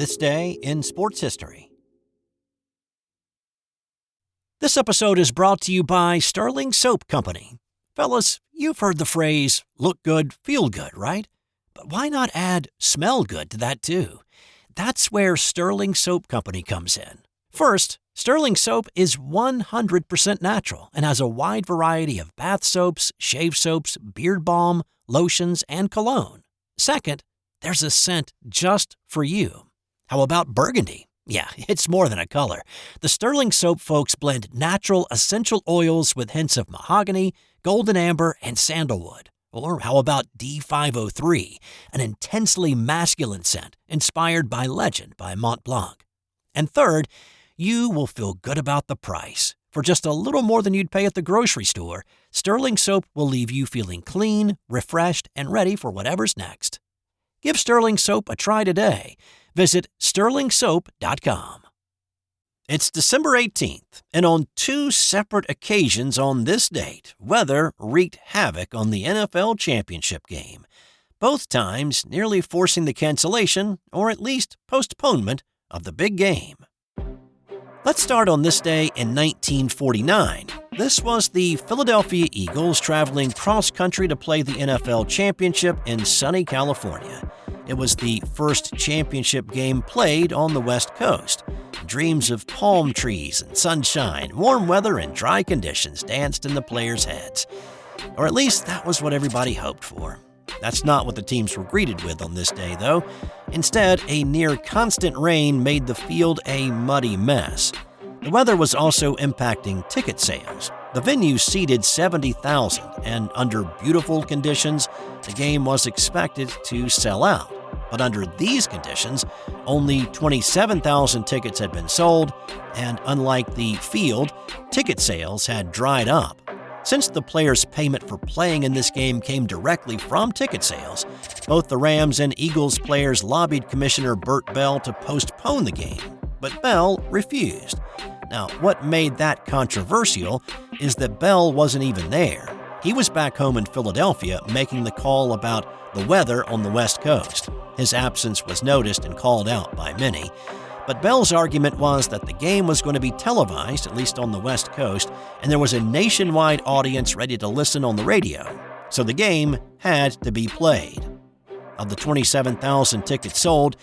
This day in sports history. This episode is brought to you by Stirling Soap Company. Fellas, you've heard the phrase, look good, feel good, right? But why not add smell good to that too? That's where Stirling Soap Company comes in. First, Stirling Soap is 100% natural and has a wide variety of bath soaps, shave soaps, beard balm, lotions, and cologne. Second, there's a scent just for you. How about Burgundy? Yeah, it's more than a color. The Stirling Soap folks blend natural essential oils with hints of mahogany, golden amber, and sandalwood. Or how about D503, an intensely masculine scent inspired by Legend by Mont Blanc. And third, you will feel good about the price. For just a little more than you'd pay at the grocery store, Stirling Soap will leave you feeling clean, refreshed, and ready for whatever's next. Give Stirling Soap a try today. Visit stirlingsoap.com. It's December 18th, and on two separate occasions on this date, weather wreaked havoc on the NFL championship game, both times nearly forcing the cancellation, or at least postponement, of the big game. Let's start on this day in 1949. This was the Philadelphia Eagles traveling cross-country to play the NFL championship in sunny California. It was the first championship game played on the West Coast. Dreams of palm trees and sunshine, warm weather, and dry conditions danced in the players' heads. Or at least that was what everybody hoped for. That's not what the teams were greeted with on this day, though. Instead, a near-constant rain made the field a muddy mess. The weather was also impacting ticket sales. The venue seated 70,000, and under beautiful conditions, the game was expected to sell out. But under these conditions, only 27,000 tickets had been sold, and unlike the field, ticket sales had dried up. Since the players' payment for playing in this game came directly from ticket sales, both the Rams and Eagles players lobbied Commissioner Burt Bell to postpone the game, but Bell refused. Now, what made that controversial is that Bell wasn't even there. He was back home in Philadelphia making the call about the weather on the West Coast. His absence was noticed and called out by many. But Bell's argument was that the game was going to be televised, at least on the West Coast, and there was a nationwide audience ready to listen on the radio. So the game had to be played. Of the 27,000 tickets sold,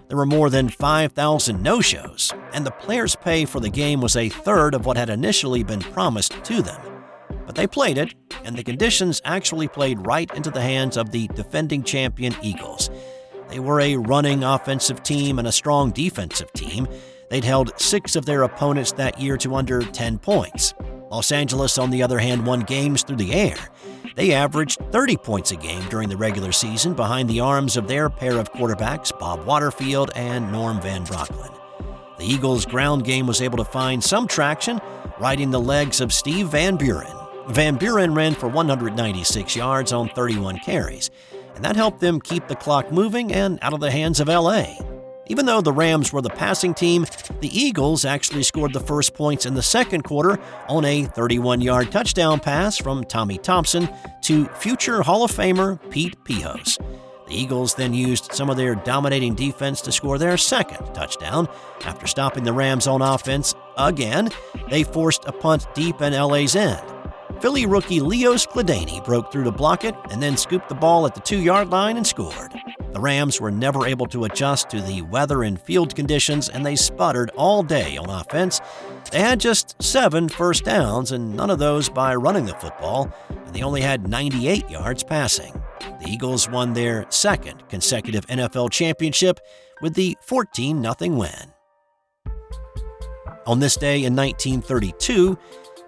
there were more than 5,000 no-shows, and the players' pay for the game was a third of what had initially been promised to them. But they played it, and the conditions actually played right into the hands of the defending champion Eagles. They were a running offensive team and a strong defensive team. They'd held 6 of their opponents that year to under 10 points. Los Angeles, on the other hand, won games through the air. They averaged 30 points a game during the regular season behind the arms of their pair of quarterbacks, Bob Waterfield and Norm Van Brocklin. The Eagles' ground game was able to find some traction, riding the legs of Steve Van Buren. Van Buren ran for 196 yards on 31 carries, and that helped them keep the clock moving and out of the hands of L.A. Even though the Rams were the passing team, the Eagles actually scored the first points in the second quarter on a 31-yard touchdown pass from Tommy Thompson to future Hall of Famer Pete Pijos. The Eagles then used some of their dominating defense to score their second touchdown. After stopping the Rams on offense again, they forced a punt deep in L.A.'s end. Philly rookie Leo Skladany broke through to block it and then scooped the ball at the 2-yard line and scored. The Rams were never able to adjust to the weather and field conditions, and they sputtered all day on offense. They had just 7 first downs, and none of those by running the football, and they only had 98 yards passing. The Eagles won their second consecutive NFL championship with the 14-0 win. On this day in 1932,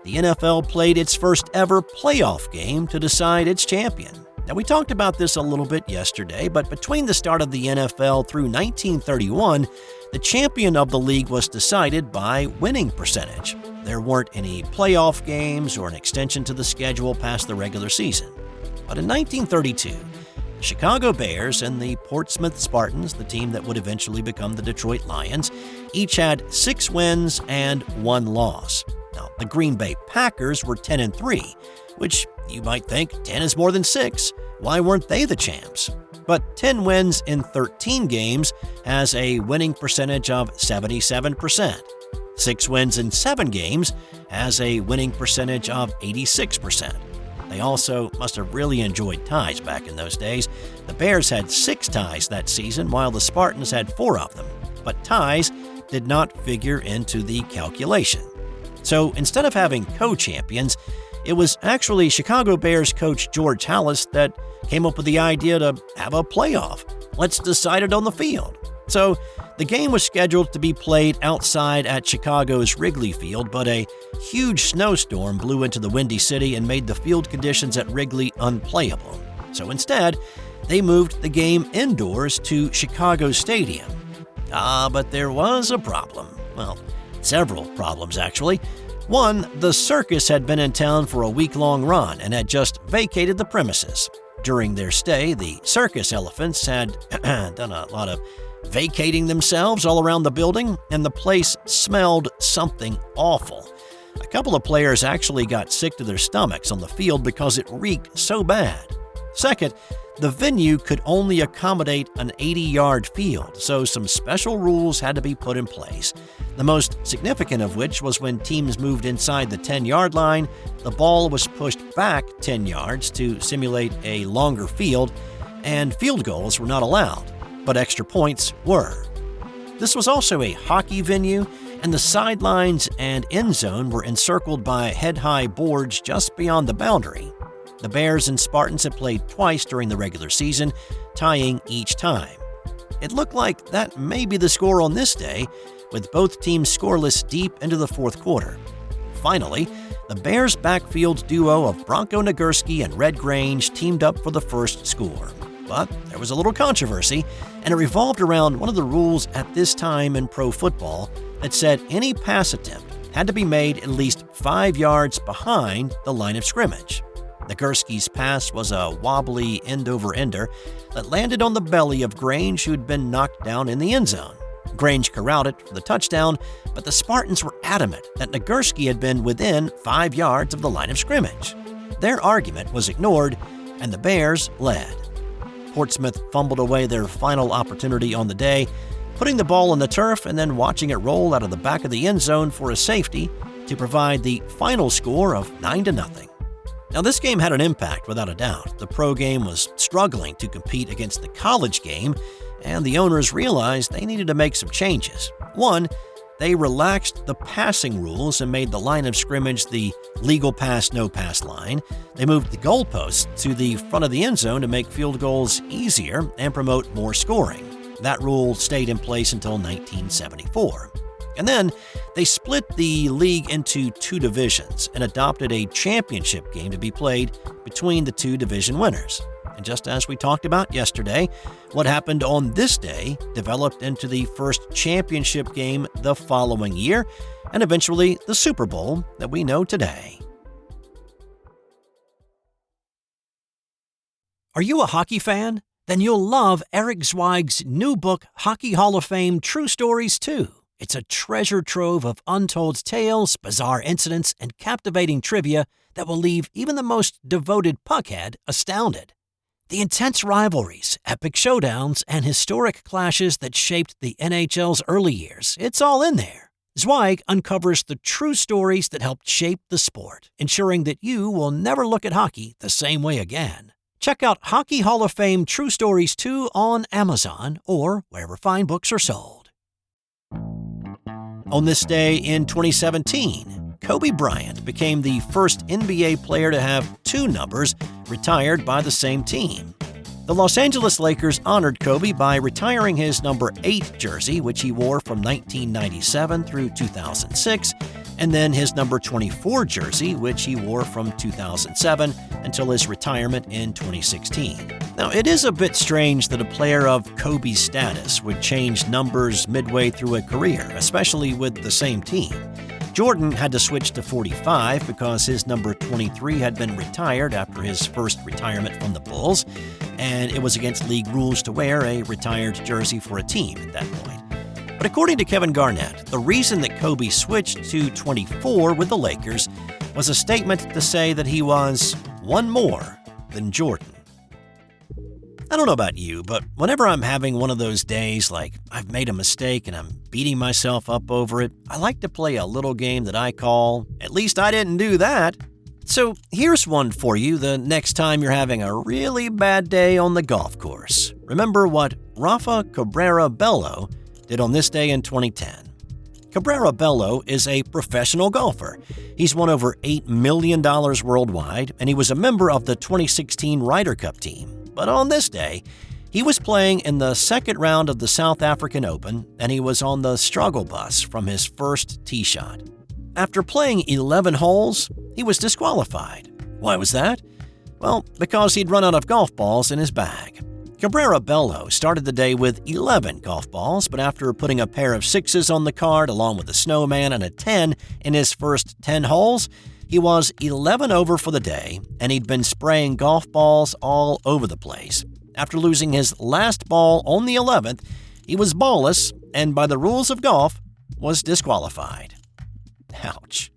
the NFL played its first ever playoff game to decide its champion. Now, we talked about this a little bit yesterday, but between the start of the NFL through 1931, the champion of the league was decided by winning percentage. There weren't any playoff games or an extension to the schedule past the regular season. But in 1932, the Chicago Bears and the Portsmouth Spartans, the team that would eventually become the Detroit Lions, each had 6 wins and 1 loss. Now, the Green Bay Packers were 10-3, which you might think 10 is more than 6. Why weren't they the champs? but 10 wins in 13 games has a winning percentage of 77%. 6 wins in 7 games has a winning percentage of 86%. They also must have really enjoyed ties back in those days. The Bears had 6 ties that season, while the Spartans had 4 of them. But ties did not figure into the calculation. So instead of having co-champions, it was actually Chicago Bears coach George Halas that came up with the idea to have a playoff. Let's decide it on the field. So the game was scheduled to be played outside at Chicago's Wrigley Field, but a huge snowstorm blew into the Windy City and made the field conditions at Wrigley unplayable. So instead, they moved the game indoors to Chicago Stadium. But there was a problem. Well, several problems actually. One, the circus had been in town for a week-long run and had just vacated the premises. During their stay, the circus elephants had done a lot of vacating themselves all around the building, and the place smelled something awful. A couple of players actually got sick to their stomachs on the field because it reeked so bad. Second, the venue could only accommodate an 80-yard field, so some special rules had to be put in place. The most significant of which was when teams moved inside the 10-yard line, the ball was pushed back 10 yards to simulate a longer field, and field goals were not allowed, but extra points were. This was also a hockey venue, and the sidelines and end zone were encircled by head-high boards just beyond the boundary. The Bears and Spartans had played twice during the regular season, tying each time. It looked like that may be the score on this day, with both teams scoreless deep into the fourth quarter. Finally, the Bears' backfield duo of Bronco Nagurski and Red Grange teamed up for the first score. But there was a little controversy, and it revolved around one of the rules at this time in pro football that said any pass attempt had to be made at least 5 yards behind the line of scrimmage. Nagurski's pass was a wobbly end-over-ender that landed on the belly of Grange, who had been knocked down in the end zone. Grange corralled it for the touchdown, but the Spartans were adamant that Nagurski had been within 5 yards of the line of scrimmage. Their argument was ignored, and the Bears led. Portsmouth fumbled away their final opportunity on the day, putting the ball on the turf and then watching it roll out of the back of the end zone for a safety to provide the final score of 9-0. Now, this game had an impact without a doubt. The pro game was struggling to compete against the college game, and the owners realized they needed to make some changes. One, they relaxed the passing rules and made the line of scrimmage the legal pass, no pass line. They moved the goalposts to the front of the end zone to make field goals easier and promote more scoring. That rule stayed in place until 1974. And then they split the league into 2 divisions and adopted a championship game to be played between the 2 division winners. And just as we talked about yesterday, what happened on this day developed into the first championship game the following year, and eventually the Super Bowl that we know today. Are you a hockey fan? Then you'll love Eric Zweig's new book, Hockey Hall of Fame True Stories 2. It's a treasure trove of untold tales, bizarre incidents, and captivating trivia that will leave even the most devoted puckhead astounded. The intense rivalries, epic showdowns, and historic clashes that shaped the NHL's early years, it's all in there. Zweig uncovers the true stories that helped shape the sport, ensuring that you will never look at hockey the same way again. Check out Hockey Hall of Fame True Stories 2 on Amazon or wherever fine books are sold. On this day in 2017, Kobe Bryant became the first NBA player to have 2 numbers retired by the same team. The Los Angeles Lakers honored Kobe by retiring his number 8 jersey, which he wore from 1997 through 2006, and then his number 24 jersey, which he wore from 2007 until his retirement in 2016. Now, it is a bit strange that a player of Kobe's status would change numbers midway through a career, especially with the same team. Jordan had to switch to 45 because his number 23 had been retired after his first retirement from the Bulls, and it was against league rules to wear a retired jersey for a team at that point. But according to Kevin Garnett, the reason that Kobe switched to 24 with the Lakers was a statement to say that he was one more than Jordan. I don't know about you, but whenever I'm having one of those days like I've made a mistake and I'm beating myself up over it, I like to play a little game that I call, "At least I didn't do that." So here's one for you the next time you're having a really bad day on the golf course. Remember what Rafa Cabrera Bello did on this day in 2010. Cabrera Bello is a professional golfer. He's won over $8 million worldwide, and he was a member of the 2016 Ryder Cup team. But on this day, he was playing in the second round of the South African Open, and he was on the struggle bus from his first tee shot. After playing 11 holes, he was disqualified. Why was that? Well, because he'd run out of golf balls in his bag. Cabrera Bello started the day with 11 golf balls, but after putting a pair of sixes on the card along with a snowman and a 10 in his first 10 holes, he was 11 over for the day, and he'd been spraying golf balls all over the place. After losing his last ball on the 11th, he was ballless and, by the rules of golf, was disqualified. Ouch.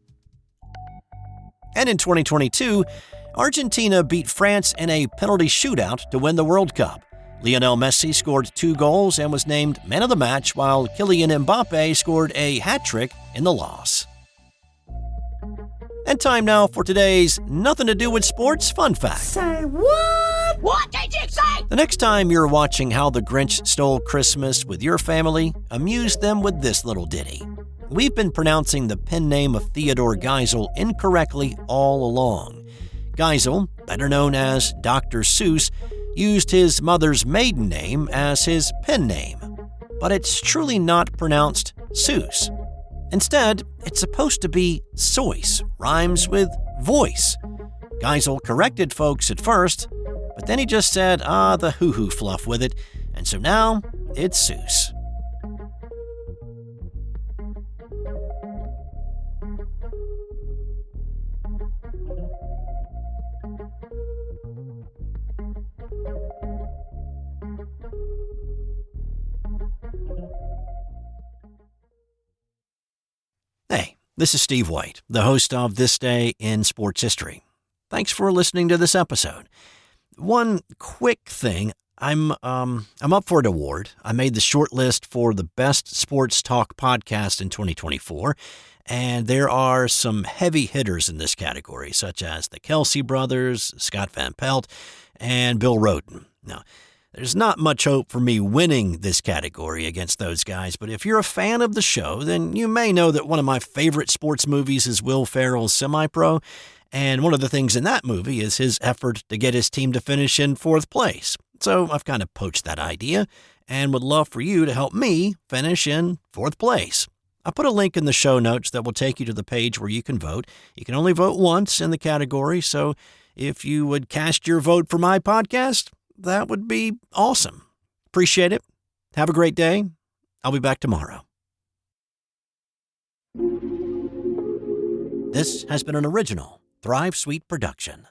And in 2022, Argentina beat France in a penalty shootout to win the World Cup. Lionel Messi scored 2 goals and was named man of the match, while Kylian Mbappe scored a hat-trick in the loss. And time now for today's Nothing to Do with Sports fun fact. Say what? What did you say? The next time you're watching How the Grinch Stole Christmas with your family, amuse them with this little ditty. We've been pronouncing the pen name of Theodore Geisel incorrectly all along. Geisel, better known as Dr. Seuss, used his mother's maiden name as his pen name, but it's truly not pronounced Seuss. Instead, it's supposed to be Soyce, rhymes with voice. Geisel corrected folks at first, but then he just said, the hoo-hoo fluff with it, and so now it's Seuss. Hey, this is Steve White, the host of This Day in Sports History. Thanks for listening to this episode. One quick thing, I'm up for an award. I made the short list for the best sports talk podcast in 2024, and there are some heavy hitters in this category, such as the Kelsey brothers, Scott Van Pelt, and Bill Rhoden. Now, there's not much hope for me winning this category against those guys, but if you're a fan of the show, then you may know that one of my favorite sports movies is Will Ferrell's Semi-Pro, and one of the things in that movie is his effort to get his team to finish in 4th place. So I've kind of poached that idea and would love for you to help me finish in 4th place. I put a link in the show notes that will take you to the page where you can vote. You can only vote once in the category, so if you would cast your vote for my podcast, that would be awesome. Appreciate it. Have a great day. I'll be back tomorrow. This has been an original Thrive Suite production.